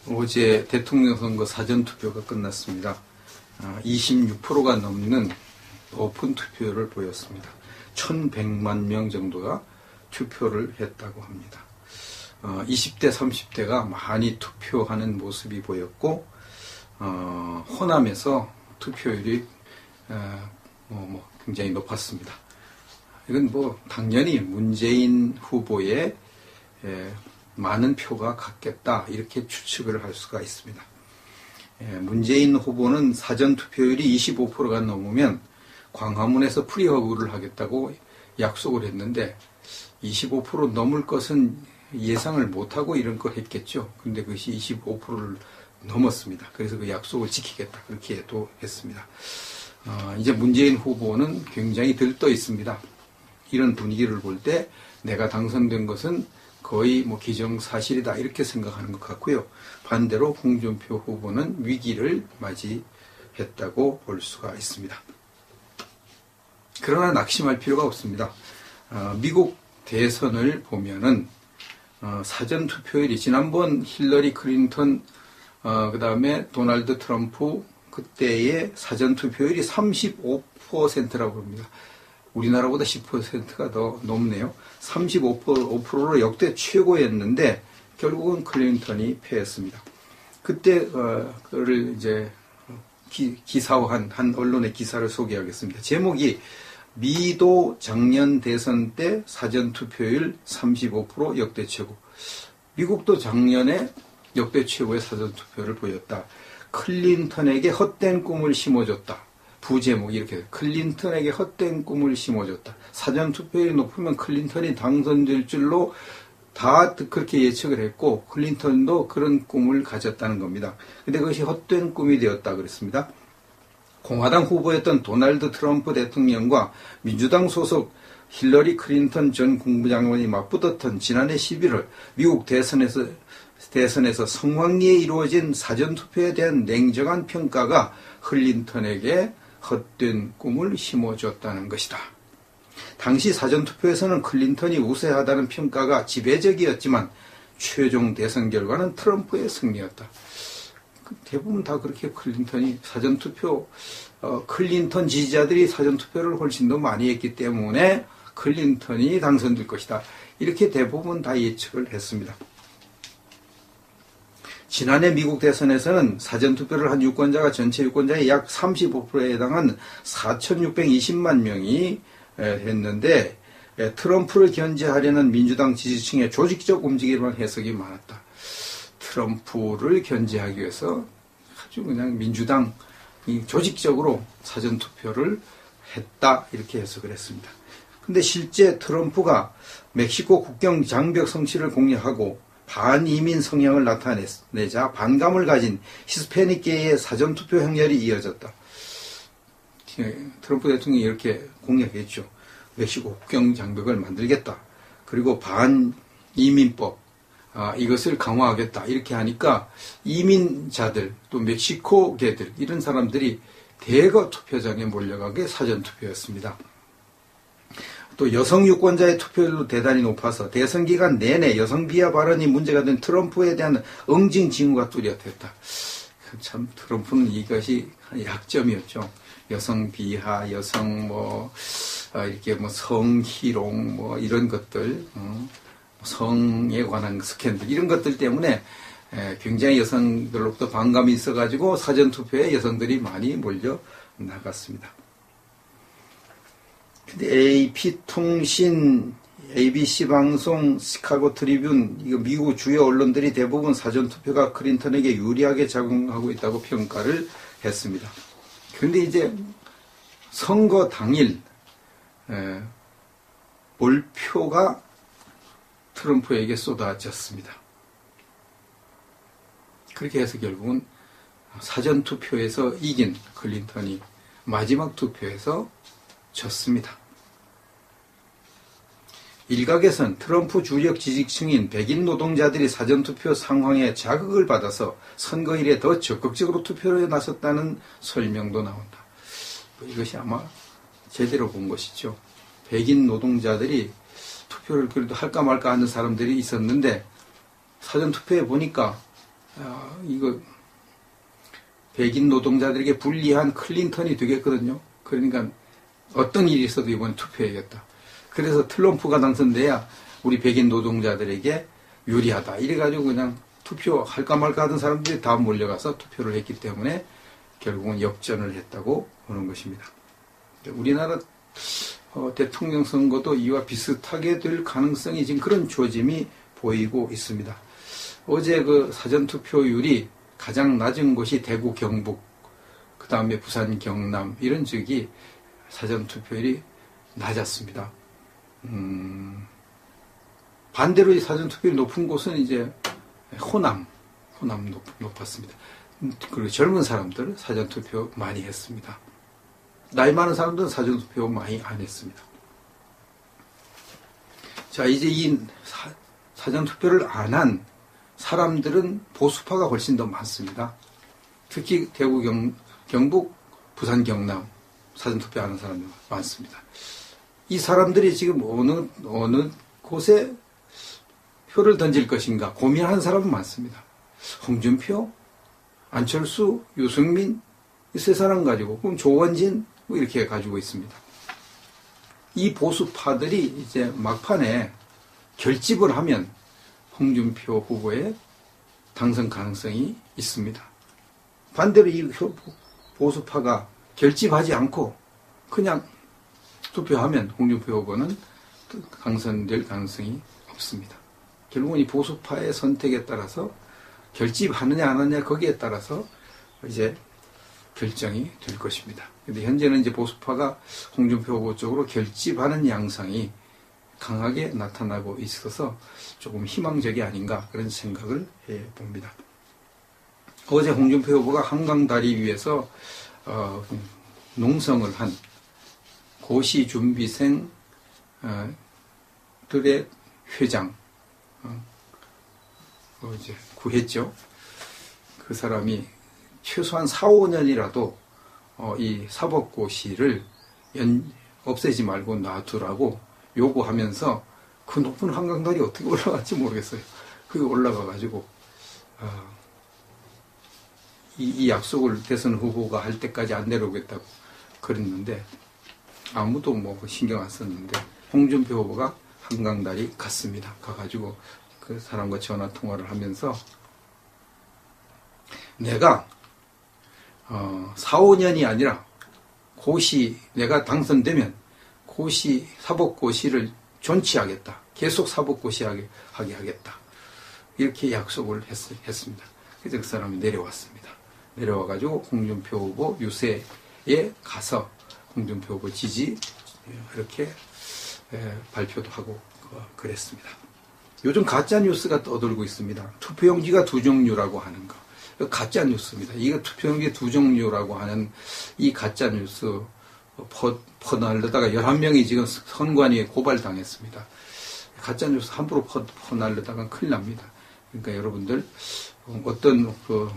어제 대통령 선거 사전투표가 끝났습니다. 26%가 넘는 오픈 투표를 보였습니다. 1100만 명 정도가 투표를 했다고 합니다. 20대, 30대가 많이 투표하는 모습이 보였고, 호남에서 투표율이 굉장히 높았습니다. 이건 당연히 문재인 후보의 많은 표가 갔겠다, 이렇게 추측을 할 수가 있습니다. 문재인 후보는 사전투표율이 25%가 넘으면 광화문에서 프리허그를 하겠다고 약속을 했는데 25% 넘을 것은 예상을 못하고 이런 걸 했겠죠. 그런데 그것이 25%를 넘었습니다. 그래서 그 약속을 지키겠다, 그렇게 또 했습니다. 이제 문재인 후보는 굉장히 들떠 있습니다. 이런 분위기를 볼 때 내가 당선된 것은 거의 기정사실이다, 이렇게 생각하는 것 같고요. 반대로 홍준표 후보는 위기를 맞이했다고 볼 수가 있습니다. 그러나 낙심할 필요가 없습니다. 미국 대선을 보면은 사전투표율이 지난번 힐러리 클린턴, 그 다음에 도널드 트럼프 그때의 사전투표율이 35%라고 합니다. 우리나라보다 10%가 더 높네요. 35%로 역대 최고였는데 결국은 클린턴이 패했습니다. 그때 그를 이제 기사화한 한 언론의 기사를 소개하겠습니다. 제목이 미도 작년 대선 때 사전투표율 35% 역대 최고. 미국도 작년에 역대 최고의 사전투표를 보였다. 클린턴에게 헛된 꿈을 심어줬다. 부제목이 이렇게 돼요. 클린턴에게 헛된 꿈을 심어줬다. 사전투표율이 높으면 클린턴이 당선될 줄로 다 그렇게 예측을 했고 클린턴도 그런 꿈을 가졌다는 겁니다. 근데 그것이 헛된 꿈이 되었다 그랬습니다. 공화당 후보였던 도널드 트럼프 대통령과 민주당 소속 힐러리 클린턴 전 국무장관이 맞붙었던 지난해 11월 미국 대선에서 성황리에 이루어진 사전투표에 대한 냉정한 평가가 클린턴에게 헛된 꿈을 심어줬다는 것이다. 당시 사전투표에서는 클린턴이 우세하다는 평가가 지배적이었지만 최종 대선 결과는 트럼프의 승리였다. 대부분 다 그렇게 클린턴이 사전투표, 클린턴 지지자들이 사전투표를 훨씬 더 많이 했기 때문에 클린턴이 당선될 것이다, 이렇게 대부분 다 예측을 했습니다. 지난해 미국 대선에서는 사전투표를 한 유권자가 전체 유권자의 약 35%에 해당한 4,620만 명이 했는데 트럼프를 견제하려는 민주당 지지층의 조직적 움직임을 해석이 많았다. 트럼프를 견제하기 위해서 아주 그냥 민주당이 조직적으로 사전투표를 했다, 이렇게 해석을 했습니다. 근데 실제 트럼프가 멕시코 국경 장벽 성취를 공략하고 반이민 성향을 나타내자 반감을 가진 히스패닉계의 사전투표 행렬이 이어졌다. 트럼프 대통령이 이렇게 공략했죠. 멕시코 국경 장벽을 만들겠다. 그리고 반이민법, 이것을 강화하겠다, 이렇게 하니까 이민자들, 또 멕시코계들, 이런 사람들이 대거 투표장에 몰려가게 사전투표였습니다. 또 여성 유권자의 투표율도 대단히 높아서 대선 기간 내내 여성 비하 발언이 문제가 된 트럼프에 대한 응징 징후가 뚜렷했다. 참 트럼프는 이것이 약점이었죠. 여성 비하, 여성 이렇게 성희롱 이런 것들, 성에 관한 스캔들, 이런 것들 때문에 굉장히 여성들로부터 반감이 있어가지고 사전투표에 여성들이 많이 몰려 나갔습니다. 근데 AP통신, ABC 방송, 시카고 트리뷴, 이거 미국 주요 언론들이 대부분 사전투표가 클린턴에게 유리하게 작용하고 있다고 평가를 했습니다. 그런데 이제 선거 당일 몰표가 트럼프에게 쏟아졌습니다. 그렇게 해서 결국은 사전투표에서 이긴 클린턴이 마지막 투표에서 졌습니다. 일각에선 트럼프 주력 지지층인 백인 노동자들이 사전투표 상황에 자극을 받아서 선거일에 더 적극적으로 투표에 나섰다는 설명도 나온다. 이것이 아마 제대로 본 것이죠. 백인 노동자들이 투표를 그래도 할까 말까 하는 사람들이 있었는데 사전투표에 보니까 이거 백인 노동자들에게 불리한 클린턴이 되겠거든요. 그러니까 어떤 일이 있어도 이번에 투표해야겠다. 그래서 트럼프가 당선돼야 우리 백인 노동자들에게 유리하다. 이래가지고 그냥 투표할까 말까 하던 사람들이 다 몰려가서 투표를 했기 때문에 결국은 역전을 했다고 보는 것입니다. 우리나라 대통령 선거도 이와 비슷하게 될 가능성이 지금 그런 조짐이 보이고 있습니다. 어제 그 사전투표율이 가장 낮은 곳이 대구, 경북, 그 다음에 부산, 경남 이런 지역이 사전투표율이 낮았습니다. 반대로 이 사전투표율이 높은 곳은 이제 호남 높았습니다. 그리고 젊은 사람들 사전투표 많이 했습니다. 나이 많은 사람들은 사전투표 많이 안 했습니다. 자, 이제 이 사전투표를 안 한 사람들은 보수파가 훨씬 더 많습니다. 특히 대구, 경북, 부산, 경남 사전투표 하는 사람들 많습니다. 이 사람들이 지금 어느 곳에 표를 던질 것인가 고민하는 사람은 많습니다. 홍준표, 안철수, 유승민 이 세 사람 가지고 그럼 조원진 뭐 이렇게 가지고 있습니다. 이 보수파들이 이제 막판에 결집을 하면 홍준표 후보의 당선 가능성이 있습니다. 반대로 이 보수파가 결집하지 않고 그냥 투표하면 홍준표 후보는 당선될 가능성이 없습니다. 결국은 이 보수파의 선택에 따라서 결집하느냐 안 하느냐 거기에 따라서 이제 결정이 될 것입니다. 근데 현재는 이제 보수파가 홍준표 후보 쪽으로 결집하는 양상이 강하게 나타나고 있어서 조금 희망적이 아닌가 그런 생각을 해봅니다. 어제 홍준표 후보가 한강다리 위에서 농성을 한 고시 준비생들의 회장 이제 구했죠. 그 사람이 최소한 4, 5년이라도 이 사법고시를 없애지 말고 놔두라고 요구하면서 그 높은 한강다리 어떻게 올라갈지 모르겠어요. 그게 올라가가지고 이 약속을 대선 후보가 할 때까지 안 내려오겠다고 그랬는데 아무도 뭐 신경 안 썼는데 홍준표 후보가 한강다리 갔습니다. 가가지고 그 사람과 전화 통화를 하면서 내가 4, 5년이 아니라 고시 내가 당선되면 고시 사법고시를 존치하겠다. 계속 사법고시 하게 하겠다. 이렇게 약속을 했습니다. 그래서 그 사람이 내려왔습니다. 내려와가지고 홍준표 후보 유세에 가서 홍준표 후보 지지 이렇게 발표도 하고 그랬습니다. 요즘 가짜뉴스가 떠돌고 있습니다. 투표용지가 두 종류라고 하는 거. 가짜뉴스입니다. 이거 투표용지 두 종류라고 하는 이 가짜뉴스 퍼날르다가 11명이 지금 선관위에 고발당했습니다. 가짜뉴스 함부로 퍼날르다가 큰일 납니다. 그러니까 여러분들 어떤 그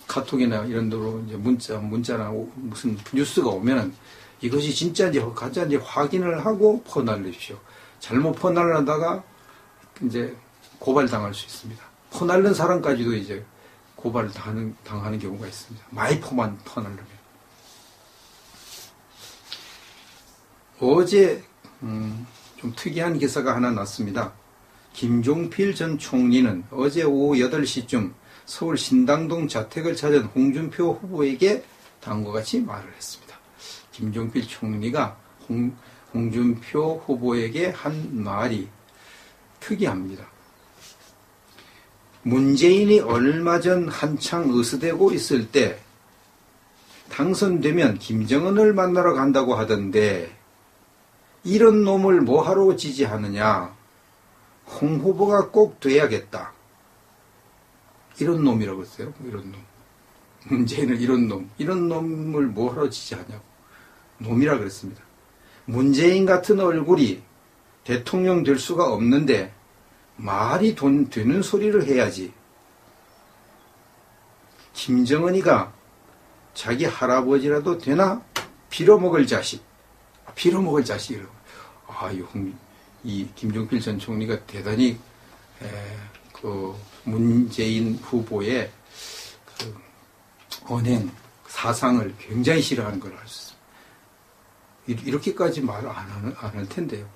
카톡이나 이런 데로 이제 문자나 무슨 뉴스가 오면은 이것이 진짜인지 가짜인지 확인을 하고 퍼날리십시오. 잘못 퍼날르다가 이제 고발당할 수 있습니다. 퍼날른 사람까지도 이제 고발을 당하는 경우가 있습니다. 많이 퍼날르면. 어제 좀 특이한 기사가 하나 났습니다. 김종필 전 총리는 어제 오후 8시쯤 서울 신당동 자택을 찾은 홍준표 후보에게 다음과 같이 말을 했습니다. 김종필 총리가 홍준표 후보에게 한 말이 특이합니다. 문재인이 얼마 전 한창 으스대고 있을 때 당선되면 김정은을 만나러 간다고 하던데 이런 놈을 뭐하러 지지하느냐. 홍 후보가 꼭 돼야겠다. 이런 놈이라고 했어요. 이런 놈. 문재인은 이런 놈을 뭐하러 지지하냐고. 놈이라 그랬습니다. 문재인 같은 얼굴이 대통령 될 수가 없는데 말이 되는 소리를 해야지. 김정은이가 자기 할아버지라도 되나? 빌어먹을 자식. 빌어먹을 자식이라고. 이 김종필 전 총리가 대단히 그 문재인 후보의 언행, 사상을 굉장히 싫어하는 걸 알 수 있습니다. 이렇게까지 말 안 할 텐데요.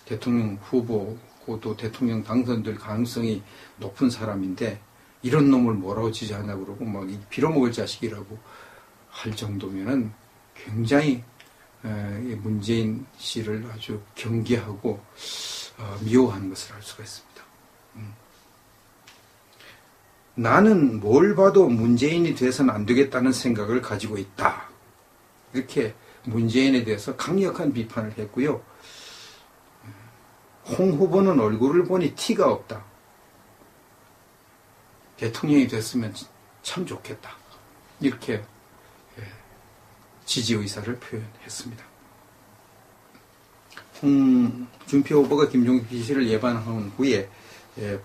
대통령 후보고 또 대통령 당선될 가능성이 높은 사람인데 이런 놈을 뭐라고 지지하냐고 그러고 막 빌어먹을 자식이라고 할 정도면은 굉장히 문재인 씨를 아주 경계하고 미워하는 것을 알 수가 있습니다. 나는 뭘 봐도 문재인이 돼서는 안 되겠다는 생각을 가지고 있다. 이렇게 문재인에 대해서 강력한 비판을 했고요. 홍 후보는 얼굴을 보니 티가 없다. 대통령이 됐으면 참 좋겠다. 이렇게 지지 의사를 표현했습니다. 홍준표 후보가 김종필 씨를 예방한 후에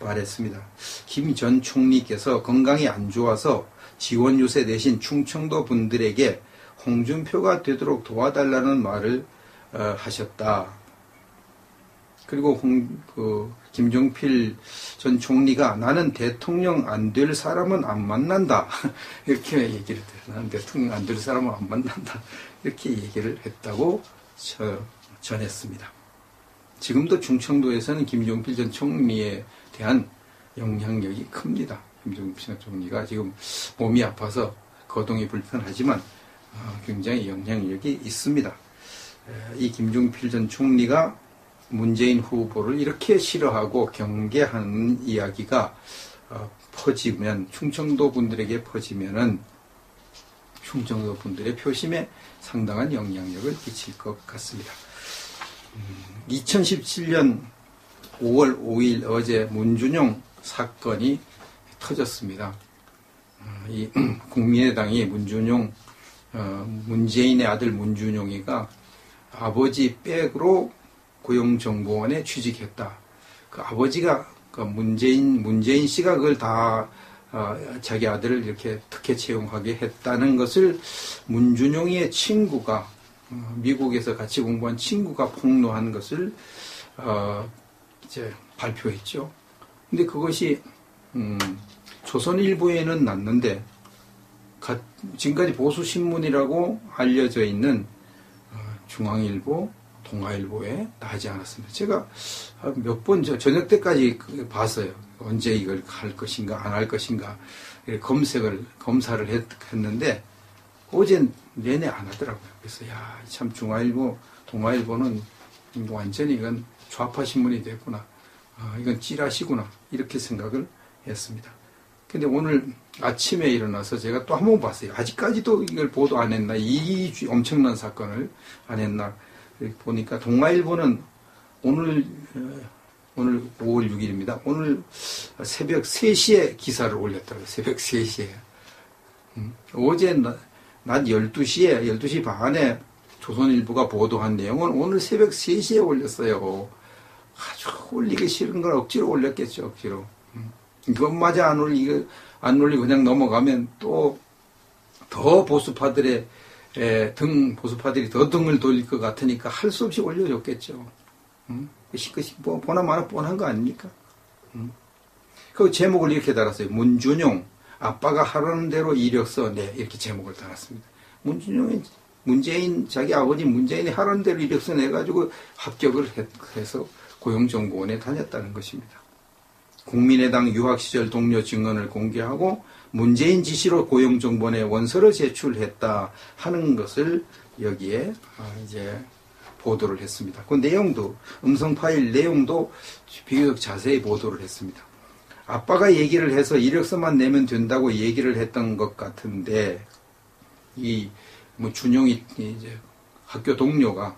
말했습니다. 김 전 총리께서 건강이 안 좋아서 지원 유세 대신 충청도 분들에게 홍준표가 되도록 도와달라는 말을 하셨다. 그리고 김종필 전 총리가 나는 대통령 안 될 사람은 안 만난다. 이렇게 얘기를 해요. 나는 대통령 안 될 사람은 안 만난다. 이렇게 얘기를 했다고 전했습니다. 지금도 충청도에서는 김종필 전 총리에 대한 영향력이 큽니다. 김종필 전 총리가 지금 몸이 아파서 거동이 불편하지만 굉장히 영향력이 있습니다. 이 김종필 전 총리가 문재인 후보를 이렇게 싫어하고 경계하는 이야기가 퍼지면 충청도 분들에게 퍼지면은 충청도 분들의 표심에 상당한 영향력을 끼칠 것 같습니다. 2017년 5월 5일 어제 문준용 사건이 터졌습니다. 이 국민의당이 문재인의 아들 문준용이가 아버지 백으로 고용정보원에 취직했다. 그 아버지가 문재인 씨가 그걸 다 자기 아들을 이렇게 특혜 채용하게 했다는 것을 문준용이의 친구가 미국에서 같이 공부한 친구가 폭로한 것을 이제 발표했죠. 근데 그것이 조선일보에는 났는데 지금까지 보수신문이라고 알려져 있는 중앙일보, 동아일보에 나지 않았습니다. 제가 몇 번 저녁 때까지 봤어요. 언제 이걸 할 것인가 안 할 것인가 검사를 했는데 어제 내내 안 하더라고요. 그래서 참 중앙일보, 동아일보는 완전히 이건 좌파 신문이 됐구나. 이건 찌라시구나. 이렇게 생각을 했습니다. 근데 오늘 아침에 일어나서 제가 또 한 번 봤어요. 아직까지도 이걸 보도 안 했나? 이 엄청난 사건을 안 했나? 보니까 동아일보는 오늘 5월 6일입니다. 오늘 새벽 3시에 기사를 올렸더라고요. 새벽 3시에. 어제 낮 12시 반에 조선일보가 보도한 내용은 오늘 새벽 3시에 올렸어요. 아주 올리기 싫은 걸 억지로 올렸겠죠. 억지로. 이것마저 안 올리고 그냥 넘어가면 또 더 보수파들이 더 등을 돌릴 것 같으니까 할 수 없이 올려줬겠죠. 뭐 보나마나 뻔한 거 아닙니까? 그 제목을 이렇게 달았어요. 문준용, 아빠가 하라는 대로 이력서 내. 이렇게 제목을 달았습니다. 자기 아버지 문재인이 하라는 대로 이력서 내가지고 합격을 해서 고용정보원에 다녔다는 것입니다. 국민의당 유학시절 동료 증언을 공개하고 문재인 지시로 고용정보원에 원서를 제출했다 하는 것을 여기에 이제 보도를 했습니다. 그 내용도, 음성 파일 내용도 비교적 자세히 보도를 했습니다. 아빠가 얘기를 해서 이력서만 내면 된다고 얘기를 했던 것 같은데, 준용이 이제 학교 동료가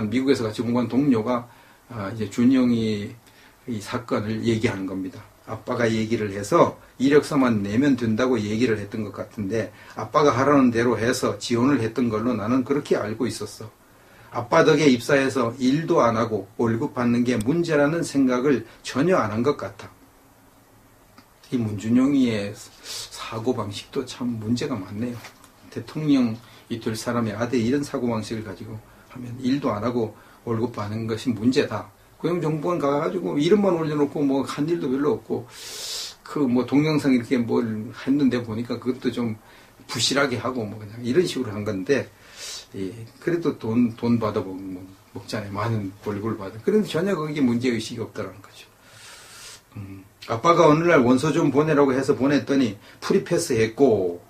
미국에서 같이 공부한 동료가 이제 준용이 이 사건을 얘기하는 겁니다. 아빠가 얘기를 해서 이력서만 내면 된다고 얘기를 했던 것 같은데 아빠가 하라는 대로 해서 지원을 했던 걸로 나는 그렇게 알고 있었어. 아빠 덕에 입사해서 일도 안 하고 월급 받는 게 문제라는 생각을 전혀 안 한 것 같아. 이 문준용이의 사고방식도 참 문제가 많네요. 대통령이 될 사람의 아들 이런 사고방식을 가지고 하면 일도 안 하고 월급 받는 것이 문제다. 고용정보원 가가지고 이름만 올려놓고 뭐 한 일도 별로 없고 그 뭐 동영상 이렇게 뭘 했는데 보니까 그것도 좀 부실하게 하고 뭐 그냥 이런 식으로 한 건데, 예, 그래도 돈 받아 먹잖아요. 많은 월급을 받아. 그런데 전혀 거기에 문제의식이 없다라는 거죠. 아빠가 어느 날 원서 좀 보내라고 해서 보냈더니 프리패스 했고,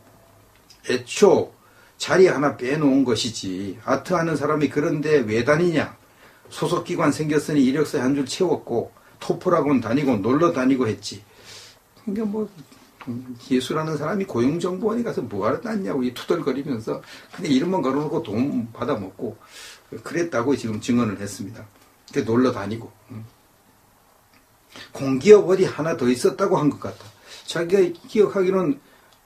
애초 자리 하나 빼놓은 것이지. 아트 하는 사람이 그런데 왜 다니냐. 소속기관 생겼으니 이력서에 한 줄 채웠고, 토플학원 다니고 놀러 다니고 했지. 그러니까 뭐 예술하는 사람이 고용정보원에 가서 뭐하러 다니냐고 이 투덜거리면서 근데 이름만 걸어놓고 돈 받아먹고 그랬다고 지금 증언을 했습니다. 놀러 다니고. 공기업 어디 하나 더 있었다고 한 것 같다. 자기가 기억하기로는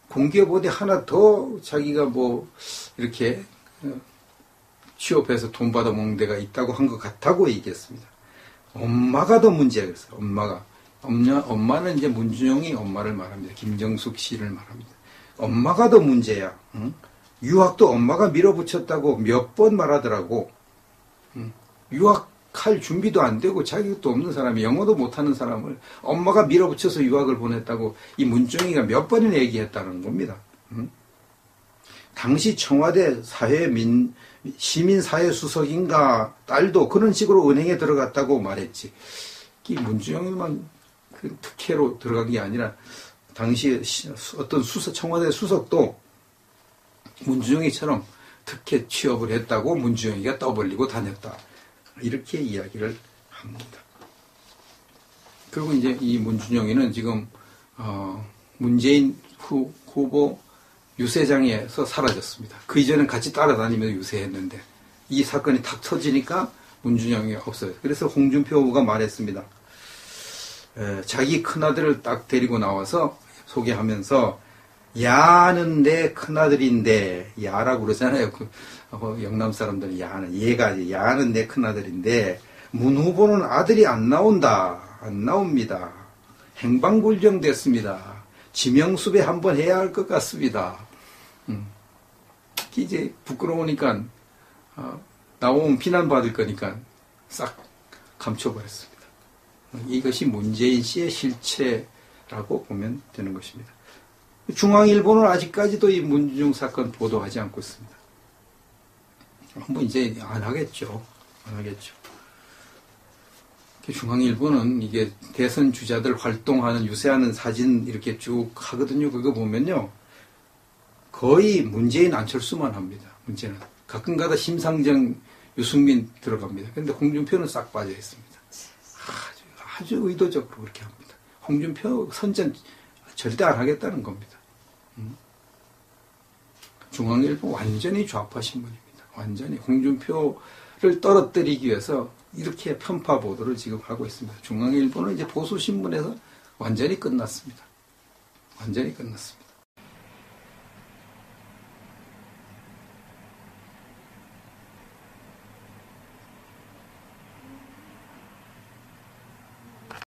공기업 어디 하나 더 자기가 뭐 이렇게 취업해서 돈 받아먹는 데가 있다고 한 것 같다고 얘기했습니다. 엄마가 더 문제야. 그래서 엄마는 이제 문준용이 엄마를 말합니다. 김정숙 씨를 말합니다. 엄마가 더 문제야. 응? 유학도 엄마가 밀어붙였다고 몇 번 말하더라고. 유학할 준비도 안 되고 자격도 없는 사람이, 영어도 못하는 사람을 엄마가 밀어붙여서 유학을 보냈다고 이 문준용이가 몇 번이나 얘기했다는 겁니다. 당시 청와대 시민사회수석인가 딸도 그런 식으로 은행에 들어갔다고 말했지. 이 문준용이만 그 특혜로 들어간 게 아니라 당시 어떤 청와대 수석도 문준용이처럼 특혜 취업을 했다고 문준용이가 떠벌리고 다녔다. 이렇게 이야기를 합니다. 그리고 이제 이 문준용이는 지금 문재인 후보 유세장에서 사라졌습니다. 그 이전엔 같이 따라다니면서 유세했는데 이 사건이 탁 터지니까 문준용이 없어요. 그래서 홍준표 후보가 말했습니다. 자기 큰아들을 딱 데리고 나와서 소개하면서 야는 내 큰아들인데, 야라고 그러잖아요. 영남 사람들은 야는 내 큰아들인데 문 후보는 아들이 안 나옵니다. 행방불명 됐습니다. 지명수배 한번 해야 할 것 같습니다. 이제 부끄러우니까 나오면 비난받을 거니까 싹 감춰버렸습니다. 이것이 문재인 씨의 실체라고 보면 되는 것입니다. 중앙일보는 아직까지도 이 문준용 사건 보도하지 않고 있습니다. 뭐 이제 안 하겠죠. 중앙일보는 이게 대선 주자들 활동하는 유세하는 사진 이렇게 쭉 하거든요. 그거 보면요. 거의 문재인 안철수만 합니다. 문제는. 가끔가다 심상정, 유승민 들어갑니다. 그런데 홍준표는 싹 빠져 있습니다. 아주 의도적으로 그렇게 합니다. 홍준표 선전 절대 안 하겠다는 겁니다. 중앙일보 완전히 좌파 신문입니다. 완전히 홍준표를 떨어뜨리기 위해서 이렇게 편파 보도를 지금 하고 있습니다. 중앙일보는 이제 보수 신문에서 완전히 끝났습니다. 완전히 끝났습니다.